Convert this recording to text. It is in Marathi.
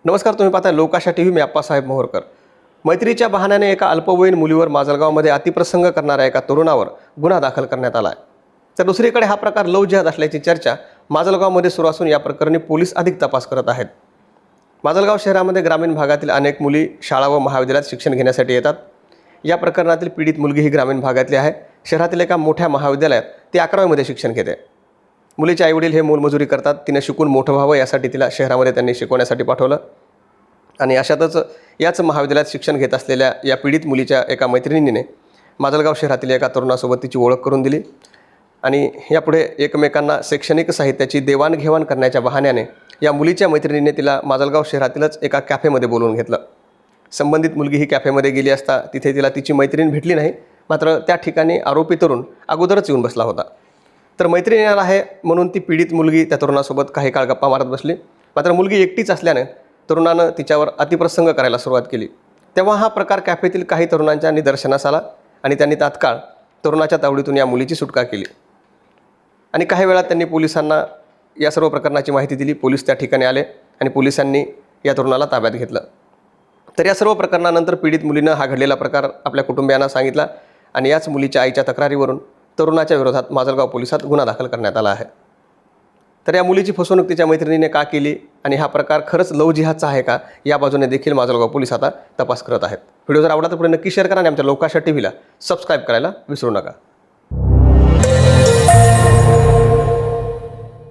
नमस्कार, तुम्ही पाहताय लोकाशा टीव्ही. मी आप्पासाहेब मोहोरकर. मैत्रीच्या बहाण्याने एका अल्पवयीन मुलीवर माजलगावमध्ये अतिप्रसंग करणाऱ्या एका तरुणावर गुन्हा दाखल करण्यात आला आहे. तर दुसरीकडे हा प्रकार लव्ह जिहाद असल्याची चर्चा माजलगावमध्ये सुरू असून या प्रकरणी पोलीस अधिक तपास करत आहेत. माजलगाव शहरामध्ये ग्रामीण भागातील अनेक मुली शाळा व महाविद्यालयात शिक्षण घेण्यासाठी येतात. या प्रकरणातील पीडित मुलगी ही ग्रामीण भागातली आहे. शहरातील एका मोठ्या महाविद्यालयात ती 11वीमध्ये शिक्षण घेते. मुलीचे आईवडील हे मोलमजुरी करतात. तिने शिकून मोठं व्हावं यासाठी तिला शहरामध्ये त्यांनी शिकवण्यासाठी पाठवलं आणि अशातच याच महाविद्यालयात शिक्षण घेत असलेल्या या पीडित मुलीच्या एका मैत्रिणीने माजलगाव शहरातील एका तरुणासोबत तिची ओळख करून दिली आणि यापुढे एकमेकांना शैक्षणिक साहित्याची देवाणघेवाण करण्याच्या बहाण्याने या मुलीच्या मैत्रिणीने तिला माजलगाव शहरातीलच एका कॅफेमध्ये बोलवून घेतलं. संबंधित मुलगी ही कॅफेमध्ये गेली असता तिथे तिला तिची मैत्रीण भेटली नाही. मात्र त्या ठिकाणी आरोपी तरुण अगोदरच येऊन बसला होता. तर मैत्रीण येणार आहे म्हणून ती पीडित मुलगी त्या तरुणासोबत काही काळ गप्पा मारत बसली. मात्र मुलगी एकटीच असल्याने तरुणानं तिच्यावर अतिप्रसंग करायला सुरुवात केली. तेव्हा हा प्रकार कॅफेतील काही तरुणांच्या निदर्शनास आला आणि त्यांनी तात्काळ तरुणाच्या तावडीतून या मुलीची सुटका केली आणि काही वेळात त्यांनी पोलिसांना या सर्व प्रकरणाची माहिती दिली. पोलीस त्या ठिकाणी आले आणि पोलिसांनी या तरुणाला ताब्यात घेतलं. तर या सर्व प्रकरणानंतर पीडित मुलीनं हा घडलेला प्रकार आपल्या कुटुंबियांना सांगितला आणि याच मुलीच्या आईच्या तक्रारीवरून तरुणाच्या विरोधात माजलगाव पोलिसात गुन्हा दाखल करण्यात आला आहे. तर या मुलीची फसवणूक तिच्या मैत्रिणीने का केली आणि हा प्रकार खरंच लव्ह जिहादचा आहे का, या बाजूने देखील माजलगाव पोलीस आता तपास करत आहेत. व्हिडिओ जर आवडला तर पुढे नक्की शेअर करा आणि आमच्या लोकाशा टीव्हीला सबस्क्राईब करायला विसरू नका.